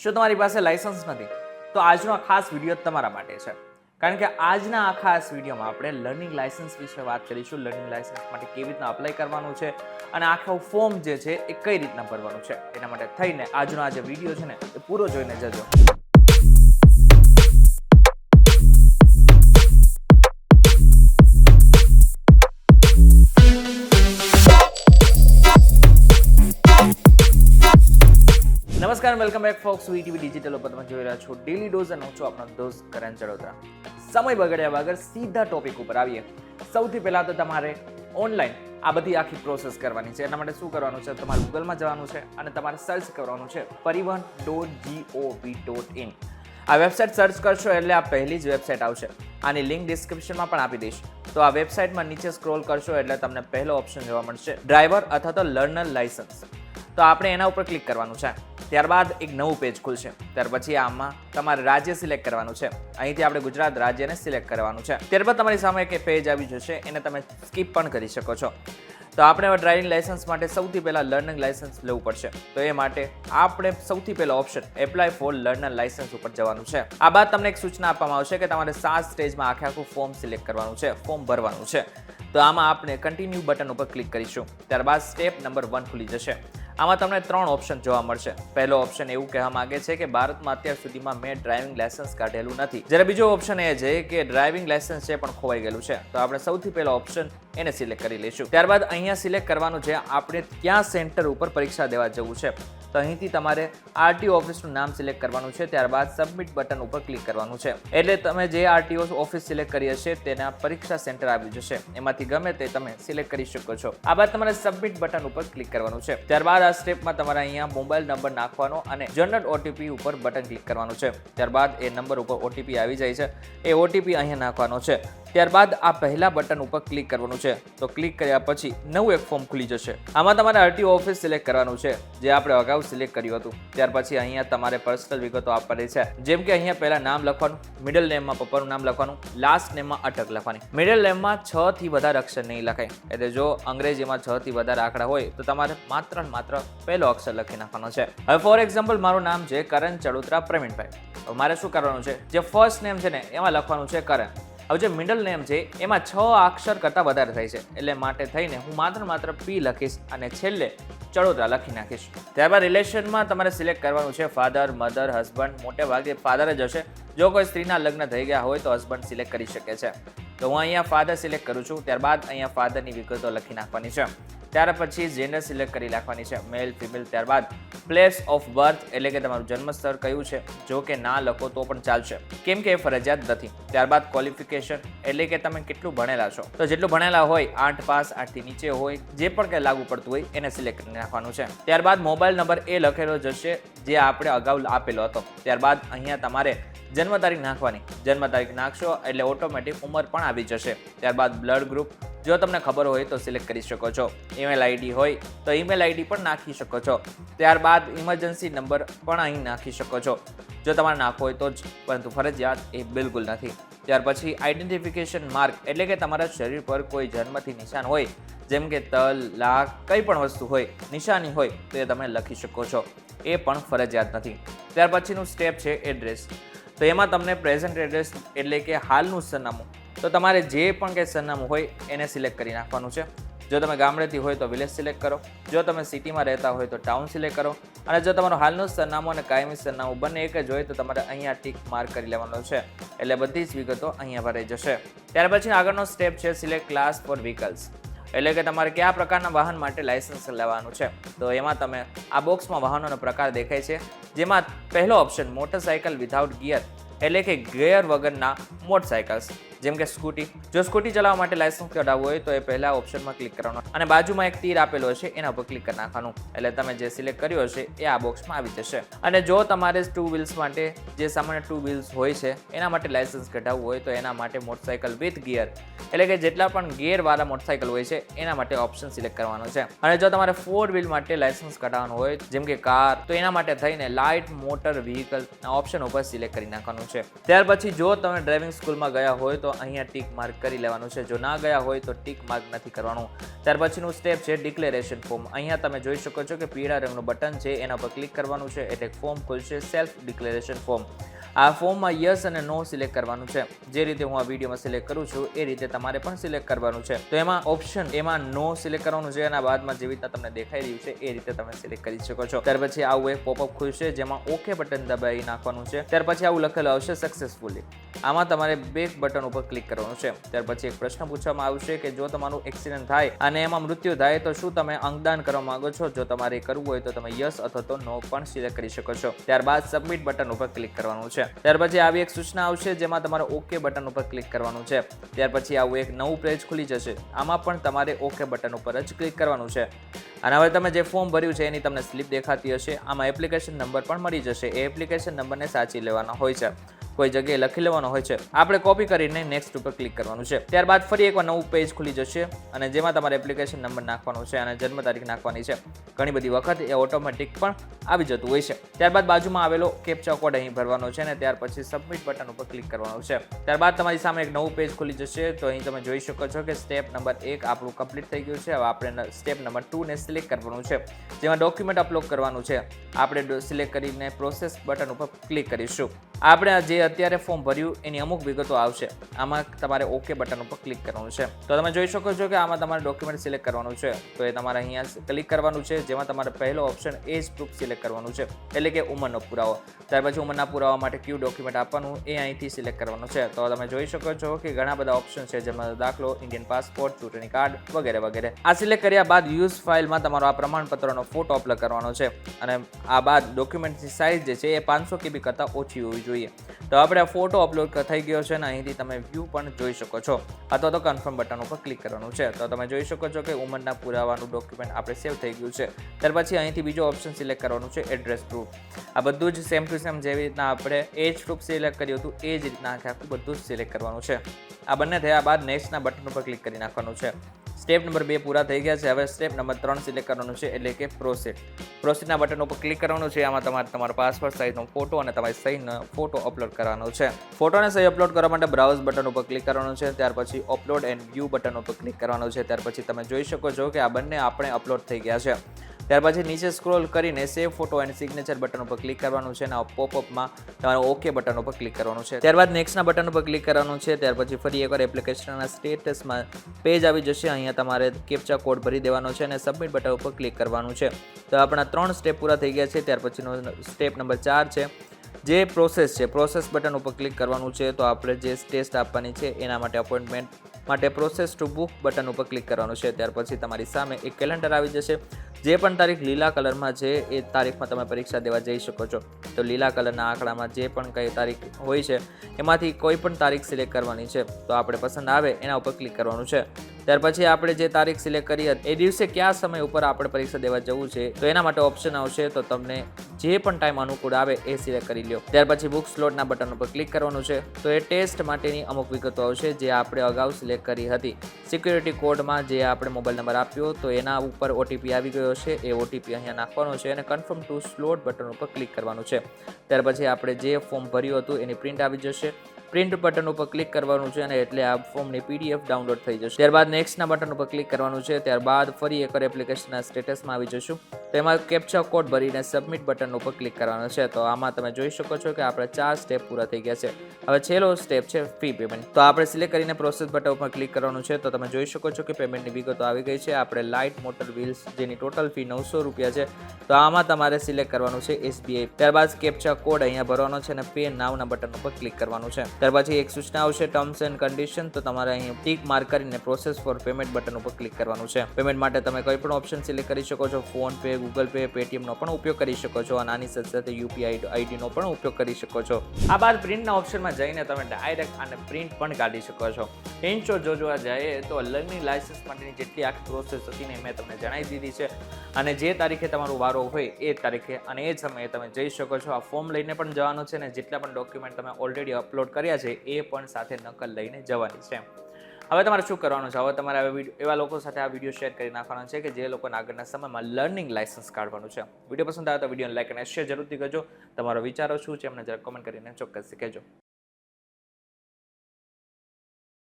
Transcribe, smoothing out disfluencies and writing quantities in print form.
શું તમારી પાસે લાયસન્સ નથી? તો આજનો આ ખાસ વિડીયો તમારા માટે છે. કારણ કે આજના આ ખાસ વિડીયોમાં આપણે લર્નિંગ લાયસન્સ વિશે વાત કરીશું. લર્નિંગ લાયસન્સ માટે કેવી રીતના અપ્લાય કરવાનું છે અને આખો ફોર્મ જે છે એ કઈ રીતના ભરવાનું છે, એના માટે થઈને આજનો આ જે વિડીયો છે ને એ પૂરો જોઈને જજો. નમસ્કાર, welcome back folks VTV Digital ઉપર તમે જોઈ રહ્યા છો ડેલી ડોઝ અને હું છું આપનો દોસ્ત કરણ ચડોતરા. સમય બગાડ્યા વગર સીધા ટોપિક ઉપર આવીએ. સૌથી પહેલા તો તમારે ઓનલાઈન આ બધી આખી પ્રોસેસ કરવાની છે. એના માટે શું કરવાનું છે? તમારે ગૂગલમાં જવાનું છે અને તમારે સર્ચ કરવાનું છે પરિવહન.gov.in. આ વેબસાઇટ સર્ચ કરશો એટલે આ પહેલી જ વેબસાઇટ આવશે. આની લિંક ડિસ્ક્રિપ્શનમાં પણ આપી દઈશ. તો આ વેબસાઇટમાં નીચે સ્ક્રોલ કરશો એટલે તમને પહેલો ઓપ્શન જોવા મળશે, ડ્રાઈવર અથવા તો લર્નર લાયસન્સ. તો આપણે એના ઉપર ક્લિક કરવાનું છે. ત્યારબાદ એક નવું પેજ ખુલશે. ત્યાર પછી આમાં તમારે રાજ્ય સિલેક્ટ કરવાનું છે. અહીંથી આપણે ગુજરાત રાજ્યને સિલેક્ટ કરવાનું છે. ત્યારબાદ તમારી સામે એક પેજ આવી જશે, એને તમે સ્કીપ પણ કરી શકો છો. તો આપણે હવે ડ્રાઇવિંગ લાયસન્સ માટે સૌથી પહેલાં લર્નિંગ લાયસન્સ લેવું પડશે. તો એ માટે આપણે સૌથી પહેલો option apply four learner licence ઉપર જવાનું છે. આ બાદ તમને એક સૂચના આપવામાં આવશે કે તમારે 7 સ્ટેજમાં આખું ફોર્મ સિલેક્ટ કરવાનું છે, ફોર્મ ભરવાનું છે. તો આમાં આપણે કન્ટિન્યુ બટન ઉપર ક્લિક કરીશું. ત્યારબાદ સ્ટેપ નંબર 1 ખુલી જશે. આમાં તમને 3 ઓપ્શન જોવા મળશે. પહેલો ઓપ્શન એવું કહેવા માંગે છે કે ભારતમાં અત્યાર સુધીમાં મેં ડ્રાઇવિંગ લાયસન્સ કાઢેલું નથી. જ્યારે બીજો ઓપ્શન એ છે કે ડ્રાઇવિંગ લાયસન્સ છે પણ ખોવાઈ ગયેલું છે. તો આપણે સૌથી પહેલો ઓપ્શન એને સિલેક્ટ કરી લઈશું. ત્યારબાદ અહીંયા સિલેક્ટ કરવાનું છે આપણે ક્યાં સેન્ટર ઉપર પરીક્ષા દેવા જવું છે. તો અહીંથી તમારે આરટીઓ ઓફિસનું નામ સિલેક્ટ કરવાનું છે. ત્યારબાદ સબમિટ બટન ઉપર ક્લિક કરવાનું છે. એટલે તમે જે આરટીઓ ઓફિસ સિલેક્ટ કરી હશે તેના પરીક્ષા સેન્ટર આવી જશે. એમાંથી ગમે તે તમે સિલેક્ટ કરી શકો છો. આ બાદ તમારે સબમિટ બટન ઉપર ક્લિક કરવાનું છે. ત્યારબાદ આ સ્ટેપમાં તમારે અહીંયા મોબાઈલ નંબર નાખવાનો અને જનરેટ ઓટીપી ઉપર બટન ક્લિક કરવાનું છે. ત્યારબાદ એ નંબર ઉપર ઓટીપી આવી જાય છે. એ ઓટીપી અહીંયા નાખવાનો છે. ત્યારબાદ આ પહેલા બટન ઉપર ક્લિક કરવાનું છે. તો ક્લિક કર્યા પછી નવું એક ફોર્મ ખુલી જશે. આમાં તમારે આરટીઓ ઓફિસ સિલેક્ટ કરવાનું છે, જે આપણે અગાઉ સિલેક્ટ કર્યું હતું. ત્યાર પછી અહીંયા તમારે પર્સનલ વિગતો આપવાની છે. જેમ કે અહીંયા પહેલા નામ લખવાનું, મિડલ નેમમાં પપ્પાનું નામ લખવાનું, લાસ્ટ નેમમાં અટક લખવાની. મિડલ નેમમાં 6 થી વધારે અક્ષર નહીં લખાય. એટલે જો અંગ્રેજીમાં 6 થી વધારે આંકડા હોય તો તમારે માત્ર ને માત્ર પહેલો અક્ષર લખી નાખવાનો છે. હવે ફોર એક્ઝામ્પલ મારું નામ છે કરણ ચડોતરા પ્રવીણભાઈ. હવે મારે શું કરવાનું છે? જે ફર્સ્ટ નેમ છે ને એમાં લખવાનું છે કરણ. હવે જે મિડલ નેમ છે એમાં 6 અક્ષર કરતાં વધારે થાય છે. એટલે માટે થઈને હું માત્ર પી લખીશ અને છેલ્લે ચડોતરા લખી નાખીશ. ત્યારબાદ રિલેશનમાં તમારે સિલેક્ટ કરવાનું છે ફાધર, મધર, હસબન્ડ. મોટે ભાગે ફાધર જ હશે. જો કોઈ સ્ત્રીના લગ્ન થઈ ગયા હોય તો હસબન્ડ સિલેક્ટ કરી શકે છે. તો હું અહીંયા ફાધર સિલેક્ટ કરું છું. ત્યારબાદ અહીંયા ફાધરની વિગતો લખી નાખવાની છે. ત્યાર પછી જેન્ડર સિલેક્ટ કરી નાખવાની છે, મેલ, ફિમેલ. ત્યારબાદ પ્લેસ ઓફ બર્થ એટલે કે તમારું જન્મ સ્થળ કયું છે. જો કે ના લખો તો પણ ચાલશે, કેમ કે એ ફરજિયાત નથી. ત્યારબાદ ક્વોલિફિકેશન એટલે કે તમે કેટલું ભણેલા છો. તો જેટલું ભણેલા હોય 8 પાસ, 8 થી નીચે હોય, જે પણ કંઈ લાગુ પડતું હોય એને સિલેક્ટ કરી નાખવાનું છે. ત્યારબાદ મોબાઈલ નંબર એ લખેલો જશે જે આપણે અગાઉ આપેલો હતો. ત્યારબાદ અહીંયા તમારે જન્મ તારીખ નાખવાની. જન્મ તારીખ નાખશો એટલે ઓટોમેટિક ઉંમર પણ આવી જશે. ત્યારબાદ બ્લડ ગ્રુપ જો તમને ખબર હોય તો સિલેક્ટ કરી શકો છો. ઈમેલ આઈડી હોય તો ઈમેલ આઈડી પણ નાખી શકો છો. ત્યારબાદ ઇમરજન્સી નંબર પણ અહીં નાખી શકો છો જો તમારે નાખવો હોય તો જ, પરંતુ ફરજિયાત એ બિલકુલ નથી. ત્યાર પછી આઈડેન્ટિફિકેશન માર્ક એટલે કે તમારા શરીર પર કોઈ જન્મથી નિશાન હોય, જેમ કે તલ, લાખ, કંઈ પણ વસ્તુ હોય, નિશાની હોય તો એ તમે લખી શકો છો. એ પણ ફરજિયાત નથી. ત્યાર પછીનું સ્ટેપ છે એડ્રેસ. તો એમાં તમને પ્રેઝન્ટ એડ્રેસ એટલે કે હાલનું સરનામું. તો તમારે જે પણ કંઈ સરનામું હોય એને સિલેક્ટ કરી નાખવાનું છે. જો તમે ગામડેથી હોય તો વિલેજ સિલેક્ટ કરો. જો તમે સિટીમાં રહેતા હોય તો ટાઉન સિલેક્ટ કરો. અને જો તમારું હાલનું સરનામું અને કાયમી સરનામું બંને એક જ હોય તો તમારે અહીંયા ટીક માર્ક કરી લેવાનો છે. એટલે બધી જ વિગતો અહીંયા ભરાઈ જશે. ત્યાર પછી આગળનો સ્ટેપ છે સિલેક્ટ ક્લાસ ફોર વ્હીકલ્સ. એટલે કે તમારે કયા પ્રકારના વાહન માટે લાયસન્સ લેવાનું છે. તો એમાં તમે આ બોક્સમાં વાહનોનો પ્રકાર દેખાય છે, જેમાં પહેલો ઓપ્શન મોટરસાયકલ વિધાઉટ ગિયર એટલે કે ગિયર વગરના મોટરસાયકલ્સ, જેમ કે સ્કૂટી. જો સ્કૂટી ચલાવવા માટે લાયસન્સ કઢાવવું હોય તો એ પહેલા ઓપ્શનમાં ક્લિક કરવાનું અને બાજુમાં એક તીર આપેલો હશે એના ઉપર ક્લિક કરી નાખવાનું. એટલે તમે જે સિલેક્ટ કર્યું હશે એ આ બોક્સમાં આવી જશે. અને જો તમારે 2 વ્હીલ્સ માટે, જે સામાન્ય 2 વ્હીલ્સ હોય છે એના માટે લાયસન્સ કઢાવવું હોય તો એના માટે મોટરસાયકલ વિથ ગિયર એટલે કે જેટલા પણ ગિયરવાળા મોટરસાયકલ હોય છે એના માટે ઓપ્શન સિલેક્ટ કરવાનો છે. અને જો તમારે 4 વ્હીલ માટે લાયસન્સ કઢાવવાનું હોય, જેમ કે કાર, તો એના માટે થઈને લાઇટ મોટર વ્હીકલ ઓપ્શન ઉપર સિલેક્ટ કરી નાખવાનું છે. ત્યાર પછી જો તમે ડ્રાઇવિંગ સ્કૂલમાં ગયા હોય તો અહીંયા ટીક માર્ક કરી લેવાનું છે. જો ના ગયા હોય તો ટીક માર્ક નથી કરવાનું. ત્યાર પછીનું સ્ટેપ છે ડિક્લેરેશન ફોર્મ. અહીંયા તમે જોઈ શકો છો કે પીળા રંગનું બટન છે એના પર ક્લિક કરવાનું છે એટલે ફોર્મ ખુલશે, સેલ્ફ ડિક્લેરેશન ફોર્મ. આ ફોર્મમાં યસ અને નો સિલેક્ટ કરવાનું છે. જે રીતે હું આ વિડીયોમાં સિલેક્ટ કરું છું એ રીતે તમારે પણ સિલેક્ટ કરવાનું છે. તો એમાં નો સિલેક્ટ કરવાનું છે અને બાદમાં જેવી રીતના તમને દેખાઈ રહ્યું છે એ રીતે તમે સિલેક્ટ કરી શકો છો. ત્યાર પછી આવું એક પોપઅપ ખુલશે જેમાં ઓકે બટન દબાવી નાખવાનું છે. ત્યાર પછી આવું લખેલું આવશે સક્સેસફુલી. આમાં તમારે બેક બટન ઉપર ક્લિક કરવાનું છે. ત્યાર પછી એક પ્રશ્ન પૂછવામાં આવશે કે જો તમારું એક્સિડન્ટ થાય અને એમાં મૃત્યુ થાય તો શું તમે અંગદાન કરવા માંગો છો? જો તમારે કરવું હોય તો તમે યસ અથવા તો નો પણ સિલેક્ટ કરી શકો છો. ત્યારબાદ સબમિટ બટન ઉપર ક્લિક કરવાનું છે. ત્યાર પછી આવી એક સૂચના આવશે જેમાં તમારે ઓકે બટન ઉપર ક્લિક કરવાનું છે. ત્યાર પછી આવું એક નવું પેજ ખુલી જશે. આમાં પણ તમારે ઓકે બટન ઉપર જ ક્લિક કરવાનું છે. અને હવે તમે જે ફોર્મ ભર્યું છે એની તમને સ્લિપ દેખાતી હશે. આમાં એપ્લિકેશન નંબર પણ મળી જશે. એ એપ્લિકેશન નંબરને સાચી લેવાનો હોય છે, કોઈ જગ્યાએ લખી લેવાનો હોય છે. આપણે કોપી કરીને નેક્સ્ટ ઉપર ક્લિક કરવાનું છે. ત્યારબાદ ફરી એકવાર નવું પેજ ખુલી જશે અને જેમાં તમારે એપ્લિકેશન નંબર નાખવાનો છે અને જન્મ તારીખ નાખવાની છે. ઘણી બધી વખત એ ઓટોમેટિક પણ આવી જતું હોય છે. ત્યારબાદ બાજુમાં આવેલો કેપ્ચા કોડ અહીં ભરવાનો છે અને ત્યાર પછી સબમિટ બટન ઉપર ક્લિક કરવાનું છે. ત્યારબાદ તમારી સામે એક નવું પેજ ખુલી જશે. તો અહીં તમે જોઈ શકો છો કે સ્ટેપ નંબર 1 આપણું કમ્પ્લીટ થઈ ગયું છે. હવે આપણે સ્ટેપ નંબર 2 ને સિલેક્ટ કરવાનું છે, જેમાં ડોક્યુમેન્ટ અપલોડ કરવાનું છે. આપણે સિલેક્ટ કરીને પ્રોસેસ બટન ઉપર ક્લિક કરીશું. આપણે જે અત્યારે ફોર્મ ભર્યું એની અમુક વિગતો આવશે. આમાં તમારે ઓકે બટન ઉપર ક્લિક કરવાનું છે. તો તમે જોઈ શકો છો કે આમાં તમારે ડોક્યુમેન્ટ સિલેક્ટ કરવાનું છે. તો એ તમારે અહીંયા ક્લિક કરવાનું છે, જેમાં તમારે પહેલો ઓપ્શન એજ પ્રૂફ સિલેક્ટ કરવાનું છે, એટલે કે ઉંમરનો પુરાવો. ત્યાર પછી ઉંમરના પુરાવા માટે કયું ડોક્યુમેન્ટ આપવાનું એ અહીંથી સિલેક્ટ કરવાનું છે. તો તમે જોઈ શકો છો કે ઘણા બધા ઓપ્શન છે, જેમાં દાખલો, ઇન્ડિયન પાસપોર્ટ, ચૂંટણી કાર્ડ વગેરે વગેરે. આ સિલેક્ટ કર્યા બાદ યુઝ ફાઇલમાં તમારો આ પ્રમાણપત્રનો ફોટો અપલોડ કરવાનો છે અને આ બાદ ડોક્યુમેન્ટની સાઇઝ જે છે એ 500 KB કરતાં ઓછી હોવી જોઈએ. તો આપણે આ ફોટો અપલોડ થઈ ગયો છે અને અહીંથી તમે વ્યૂ પણ જોઈ શકો છો અથવા તો કન્ફર્મ બટન ઉપર ક્લિક કરવાનું છે. તો તમે જોઈ શકો છો કે ઉંમરના પુરાવાનું ડોક્યુમેન્ટ આપણે સેવ થઈ ગયું છે. ત્યાર પછી અહીંથી બીજો ઓપ્શન સિલેક્ટ કરવાનું છે, એડ્રેસ પ્રૂફ. આ બધું જ સેમ ટુ સેમ જેવી રીતના આપણે એજ પ્રૂફ સિલેક્ટ કર્યું હતું એ જ રીતના આખું બધું જ સિલેક્ટ કરવાનું છે. આ બંને થયા બાદ નેક્સ્ટના બટન ઉપર ક્લિક કરી નાખવાનું છે. સ્ટેપ નંબર 2 પૂરા થઈ ગયા છે. હવે સ્ટેપ નંબર 3 સિલેક્ટ કરવાનું છે, એટલે કે પ્રોસીડ. પ્રોસીડના બટન ઉપર ક્લિક કરવાનું છે. આમાં તમારે તમારો પાસપોર્ટ સાઇઝનો ફોટો અને તમારી સહીનો ફોટો અપલોડ કરવાનો છે. ફોટોને સહી અપલોડ કરવા માટે બ્રાઉઝ બટન ઉપર ક્લિક કરવાનું છે. ત્યાર પછી અપલોડ એન્ડ વ્યૂ બટન ઉપર ક્લિક કરવાનું છે. ત્યાર પછી તમે જોઈ શકો છો કે આ બંને આપણે અપલોડ થઈ ગયા છે. ત્યાર પછી નીચે સ્ક્રોલ કરીને સેવ ફોટો એન્ડ સિગ્નેચર બટન ઉપર ક્લિક કરવાનું છે અને પોપઅપમાં તમારે ઓકે બટન ઉપર ક્લિક કરવાનું છે. ત્યારબાદ નેક્સ્ટના બટન ઉપર ક્લિક કરવાનું છે. ત્યાર પછી ફરી એકવાર એપ્લિકેશનના સ્ટેટસમાં પેજ આવી જશે. અહીંયા તમારે કેપ્ચા કોડ ભરી દેવાનો છે અને સબમિટ બટન ઉપર ક્લિક કરવાનું છે. તો આપણા 3 સ્ટેપ પૂરા થઈ ગયા છે. ત્યાર પછીનો સ્ટેપ નંબર 4 છે, જે પ્રોસેસ છે. પ્રોસેસ બટન ઉપર ક્લિક કરવાનું છે. તો આપણે જે ટેસ્ટ આપવાની છે એના માટે અપોઇન્ટમેન્ટ માટે પ્રોસેસ ટુ બુક બટન ઉપર ક્લિક કરવાનું છે. ત્યાર પછી તમારી સામે એક કેલેન્ડર આવી જશે. જે પણ તારીખ લીલા કલરમાં છે એ તારીખમાં તમે પરીક્ષા દેવા જઈ શકો છો. તો લીલા કલરના આંકડામાં જે પણ કઈ તારીખ હોય છે એમાંથી કોઈ પણ તારીખ સિલેક્ટ કરવાની છે. તો આપણે પસંદ આવે એના ઉપર ક્લિક કરવાનું છે. ત્યાર પછી આપણે જે તારીખ સિલેક્ટ કરી હતી એ દિવસે કયા સમય ઉપર આપણે પરીક્ષા દેવા જવું છે તો એના માટે ઓપ્શન આવશે. તો તમને જે પણ ટાઈમ અનુકૂળ આવે એ સિલેક્ટ કરી લો. ત્યાર પછી બુક સ્લોટના બટન ઉપર ક્લિક કરવાનું છે. તો એ ટેસ્ટ માટેની અમુક વિગતો આવશે જે આપણે અગાઉ સિલેક્ટ કરી હતી. સિક્યુરિટી કોડમાં જે આપણે મોબાઈલ નંબર આપ્યો તો એના ઉપર OTP આવી ગયો છે. એ OTP અહીંયા નાખવાનો છે અને કન્ફર્મ ટુ સ્લોટ બટન ઉપર ક્લિક કરવાનું છે. ત્યાર પછી આપણે જે ફોર્મ ભર્યું હતું એની પ્રિન્ટ આવી જશે. પ્રિન્ટ બટન ઉપર ક્લિક કરવાનું છે અને એટલે આ ફોર્મની PDF ડાઉનલોડ થઈ જશે. ત્યારબાદ નેક્સ્ટના બટન ઉપર ક્લિક કરવાનું છે. ત્યારબાદ ફરી એકવાર એપ્લિકેશનના સ્ટેટસમાં આવી જશું. તો એમાં કેપ્ચા કોડ ભરીને સબમિટ બટન ઉપર ક્લિક કરવાનું છે. તો આમાં તમે જોઈ શકો છો કે આપણે 4 સ્ટેપ પૂરા થઈ ગયા છે. હવે છેલ્લો સ્ટેપ છે ફી પેમેન્ટ. તો આપણે સિલેક્ટ કરીને પ્રોસેસ બટન ઉપર ક્લિક કરવાનું છે. તો તમે જોઈ શકો છો કે પેમેન્ટની વિગતો આવી ગઈ છે. આપણે લાઇટ મોટર વ્હીલ્સ જેની ટોટલ ફી 900 રૂપિયા છે. તો આમાં તમારે સિલેક્ટ કરવાનું છે SBI. ત્યારબાદ કેપ્ચા કોડ અહીંયા ભરવાનો છે અને પે નાવના બટન ઉપર ક્લિક કરવાનું છે. ત્યાર પછી એક સૂચના આવશે ટર્મ્સ એન્ડ કન્ડિશન. તો તમારે અહીં ટીક માર્ક કરીને પ્રોસેસ ફોર પેમેન્ટ બટન ઉપર ક્લિક કરવાનું છે. પેમેન્ટ માટે તમે કોઈ પણ ઓપ્શન સિલેક્ટ કરી શકો છો. ફોન પે, ગૂગલ પે, પેટીએમનો પણ ઉપયોગ કરી શકો છો અને આની સાથે સાથે UPI IDનો પણ ઉપયોગ કરી શકો છો. આ બાદ પ્રિન્ટના ઓપ્શનમાં જઈને તમે ડાયરેક્ટ આને પ્રિન્ટ પણ કાઢી શકો છો. ઇન્શોર્ટ જો જોવા જાય તો લર્નિંગ લાયસન્સ માટેની જેટલી આખી પ્રોસેસ હતી ને મેં તમને જણાવી દીધી છે અને જે તારીખે તમારો વારો હોય એ તારીખે અને એ જ સમયે તમે જઈ શકો છો. આ ફોર્મ લઈને પણ જવાનું છે ને જેટલા પણ ડોક્યુમેન્ટ તમે ઓલરેડી અપલોડ કર્યા છે એ પણ સાથે નકલ લઈને જવાની છે. હવે તમારે શું કરવાનું છે? હવે તમારે એવા લોકો સાથે આ વિડીયો શેર કરી નાખવાનો છે કે જે લોકોને આગળના સમયમાં લર્નિંગ લાયસન્સ કાઢવાનું છે. વિડીયો પસંદ આવે તો વિડીયોને લાઈક અને શેર જરૂરથી કરજો. તમારો વિચારો શું છે એમને જરા કોમેન્ટ કરીને ચોક્કસ કહેજો.